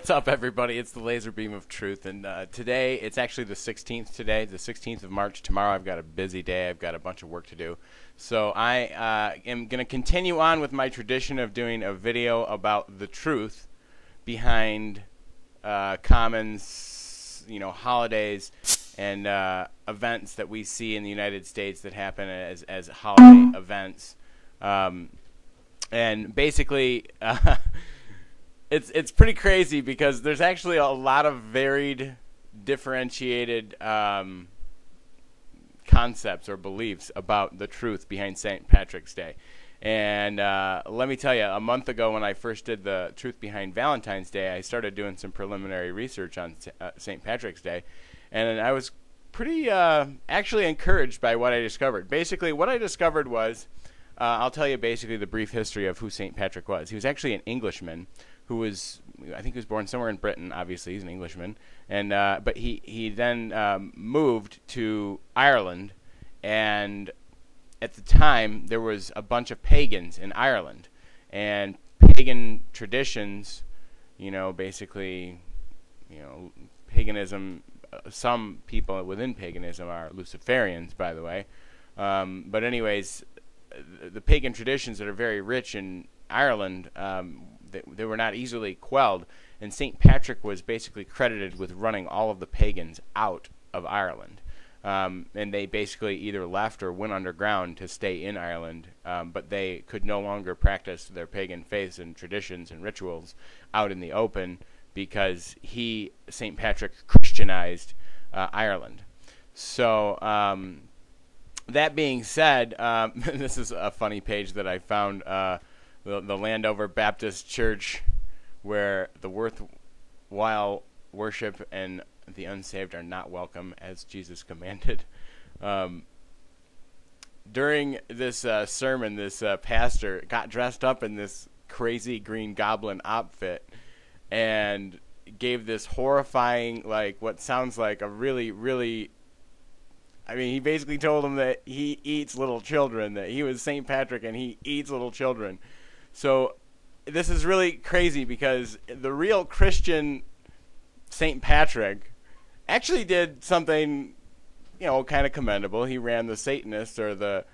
What's up, everybody? It's the laser beam of truth, and today, it's actually the 16th today, the 16th of March. Tomorrow I've got a busy day. I've got a bunch of work to do. So I am going to continue on with my tradition of doing a video about the truth behind common, holidays and events that we see in the United States that happen as holiday events. And basically... It's pretty crazy because there's actually a lot of varied, differentiated concepts or beliefs about the truth behind St. Patrick's Day. And let me tell you, a month ago when I first did the truth behind Valentine's Day, I started doing some preliminary research on St. Patrick's Day. And I was pretty actually encouraged by what I discovered. Basically, what I discovered was, I'll tell you basically the brief history of who St. Patrick was. He was actually an Englishman who was, I think he was born somewhere in Britain, obviously, he's an Englishman, and but he then moved to Ireland, and at the time there was a bunch of pagans in Ireland, and pagan traditions, basically, paganism, some people within paganism are Luciferians, by the way, but anyways, the pagan traditions that are very rich in Ireland, they were not easily quelled, and St. Patrick was basically credited with running all of the pagans out of Ireland. And they basically either left or went underground to stay in Ireland, but they could no longer practice their pagan faiths and traditions and rituals out in the open because St. Patrick, Christianized Ireland. So that being said, this is a funny page that I found. The Landover Baptist Church, where the worthwhile worship and the unsaved are not welcome, as Jesus commanded. During this sermon, this pastor got dressed up in this crazy green goblin outfit and gave this horrifying, what sounds like a really, he basically told them that he eats little children, that he was St. Patrick and he eats little children. So this is really crazy because the real Christian St. Patrick actually did something, kind of commendable. He ran the Satanists or the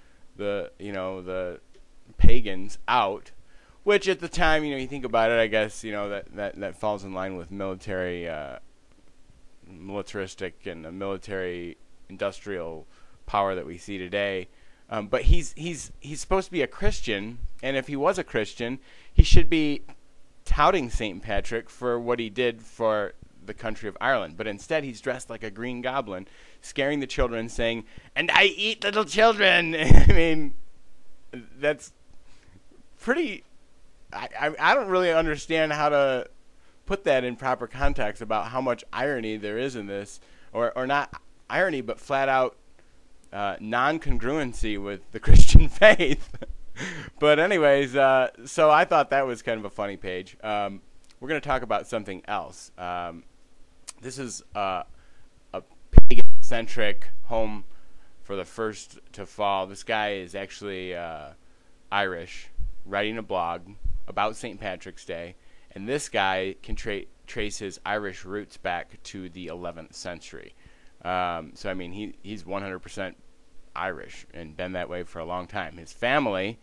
pagans out, which at the time, you think about it, I guess, that falls in line with militaristic and the military industrial power that we see today. But he's supposed to be a Christian, and if he was a Christian, he should be touting St. Patrick for what he did for the country of Ireland. But instead, he's dressed like a green goblin, scaring the children, saying, "And I eat little children." That's pretty... I don't really understand how to put that in proper context about how much irony there is in this, or not irony, but flat out non-congruency with the Christian faith. But anyways, so I thought that was kind of a funny page. We're going to talk about something else. This is a pagan-centric home for the first to fall. This guy is actually Irish, writing a blog about St. Patrick's Day, and this guy can trace his Irish roots back to the 11th century. So he's 100% Irish and been that way for a long time. His family,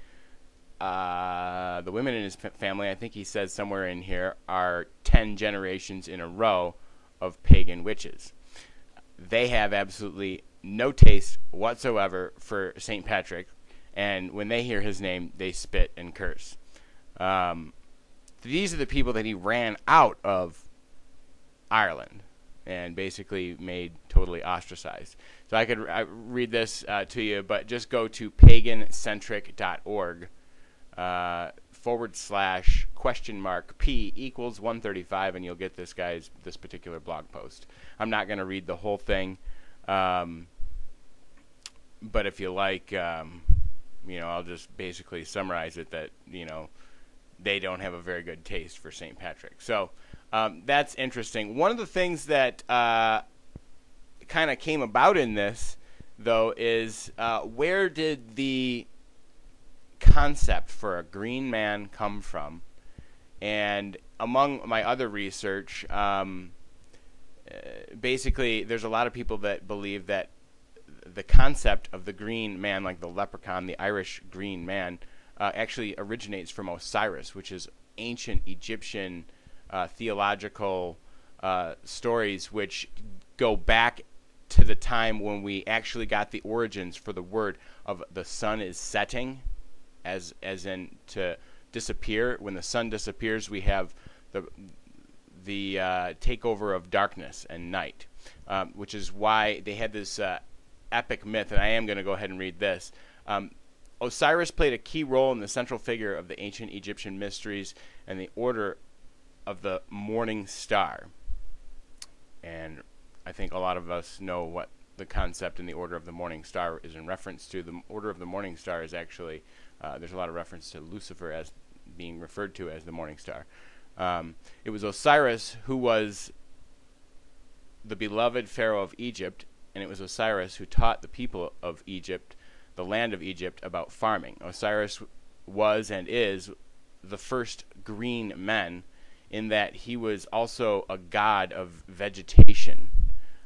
the women in his family, I think he says somewhere in here, are 10 generations in a row of pagan witches. They have absolutely no taste whatsoever for St. Patrick, and when they hear his name, they spit and curse. These are the people that he ran out of Ireland and basically made totally ostracized. So I could read this to you, but just go to pagancentric.org /P equals 135, and you'll get this particular blog post. I'm not going to read the whole thing, but if you like, I'll just basically summarize it that, they don't have a very good taste for St. Patrick. So that's interesting. One of the things that kind of came about in this, though, is where did the concept for a green man come from? And among my other research, basically there's a lot of people that believe that the concept of the green man, like the leprechaun, the Irish green man, actually originates from Osiris, which is ancient Egyptian theological stories which go back to the time when we actually got the origins for the word of the sun is setting, as in to disappear. When the sun disappears, we have the takeover of darkness and night, which is why they had this epic myth, and I am going to go ahead and read this. Osiris played a key role in the central figure of the ancient Egyptian mysteries and the order of the morning star. And I think a lot of us know what the concept in the order of the morning star is in reference to. The order of the morning star is actually, there's a lot of reference to Lucifer as being referred to as the morning star. It was Osiris who was the beloved pharaoh of Egypt, and it was Osiris who taught the people of Egypt, the land of Egypt, about farming. Osiris was and is the first green men, in that he was also a god of vegetation.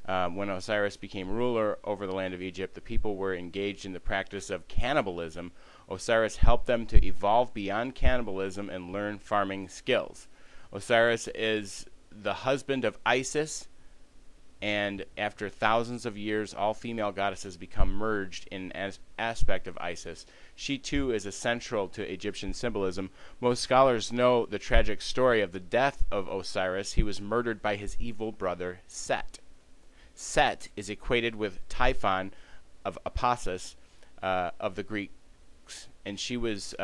When Osiris became ruler over the land of Egypt, the people were engaged in the practice of cannibalism. Osiris helped them to evolve beyond cannibalism and learn farming skills. Osiris is the husband of Isis, and after thousands of years, all female goddesses become merged in an aspect of Isis. She too is essential to Egyptian symbolism. Most scholars know the tragic story of the death of Osiris. He was murdered by his evil brother Set. Set is equated with Typhon of Apossus of the Greeks, and she was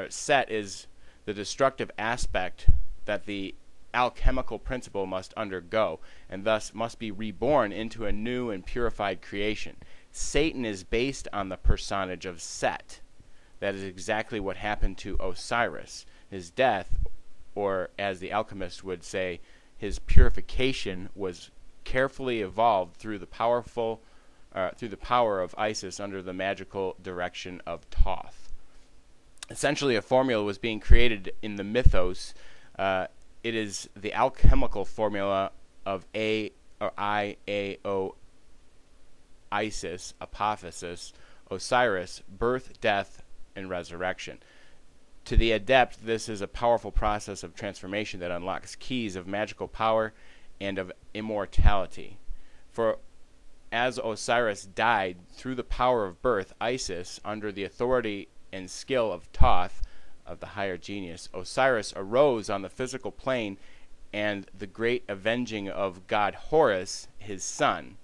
Set is the destructive aspect that the alchemical principle must undergo, and thus must be reborn into a new and purified creation. Satan is based on the personage of Set. That is exactly what happened to Osiris. His death, or as the alchemist would say, his purification, was carefully evolved through the power of Isis under the magical direction of Thoth. Essentially, a formula was being created in the mythos. It is the alchemical formula of I-A-O, Isis, apophysis, Osiris, birth, death, and resurrection. To the adept, this is a powerful process of transformation that unlocks keys of magical power and of immortality. For as Osiris died through the power of birth, Isis, under the authority and skill of Thoth, of the higher genius, Osiris arose on the physical plane, and the great avenging of god Horus, his son.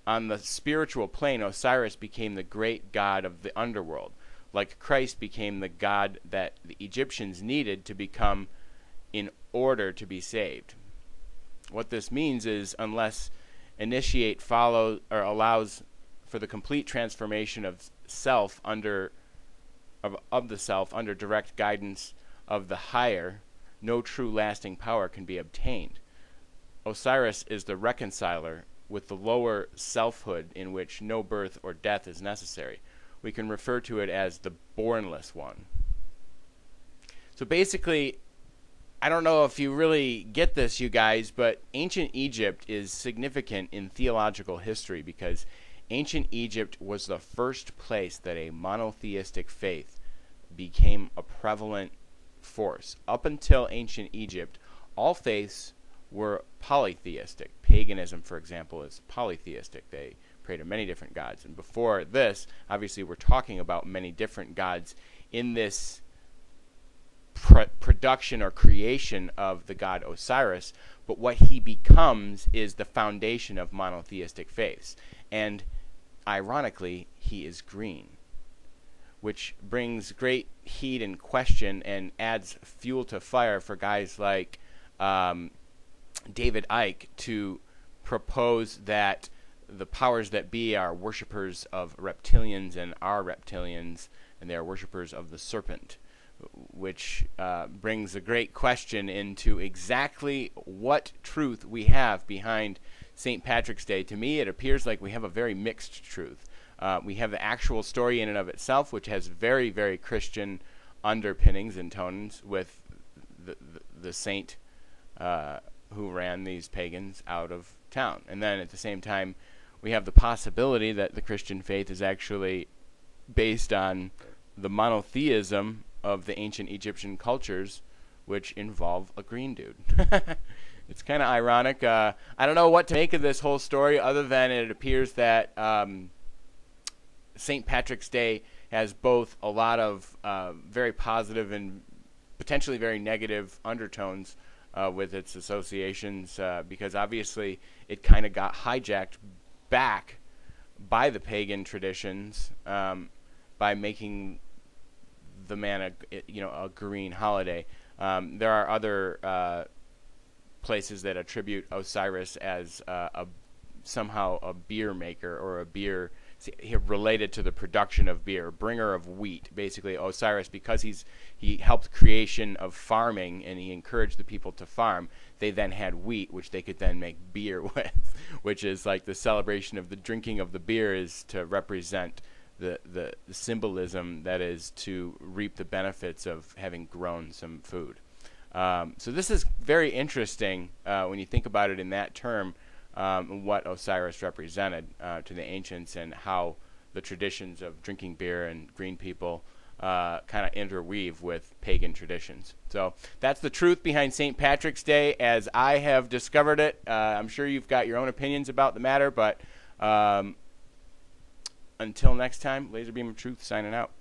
On the spiritual plane, Osiris became the great god of the underworld, like Christ became the god that the Egyptians needed to become in order to be saved. What this means is, unless initiate follows or allows for the complete transformation of self under the self under direct guidance of the higher, no true lasting power can be obtained. Osiris is the reconciler with the lower selfhood, in which no birth or death is necessary. We can refer to it as the bornless one. So basically, I don't know if you really get this, you guys, but ancient Egypt is significant in theological history because ancient Egypt was the first place that a monotheistic faith became a prevalent force. Up until ancient Egypt, all faiths were polytheistic. Paganism, for example, is polytheistic. They pray to many different gods. And before this, obviously, we're talking about many different gods in this production or creation of the god Osiris. But what he becomes is the foundation of monotheistic faiths. And ironically, he is green, which brings great heat and question and adds fuel to fire for guys like David Icke to propose that the powers that be are worshippers of reptilians and are reptilians, and they are worshippers of the serpent, which brings a great question into exactly what truth we have behind St. Patrick's Day. To me, it appears like we have a very mixed truth. We have the actual story in and of itself, which has very, very Christian underpinnings and tones, with the saint who ran these pagans out of town. And then at the same time, we have the possibility that the Christian faith is actually based on the monotheism of the ancient Egyptian cultures, which involve a green dude. It's kind of ironic. I don't know what to make of this whole story, other than it appears that St. Patrick's Day has both a lot of very positive and potentially very negative undertones with its associations, because obviously it kind of got hijacked back by the pagan traditions by making the man a green holiday. There are other places that attribute Osiris as somehow a beer maker, or a beer related to the production of beer, bringer of wheat. Basically, Osiris, because he helped creation of farming and he encouraged the people to farm, they then had wheat, which they could then make beer with, which is like the celebration of the drinking of the beer is to represent the symbolism that is to reap the benefits of having grown some food. So this is very interesting when you think about it in that term, what Osiris represented to the ancients, and how the traditions of drinking beer and green people kind of interweave with pagan traditions. So that's the truth behind St. Patrick's Day as I have discovered it. I'm sure you've got your own opinions about the matter, but until next time, Laser Beam of Truth signing out.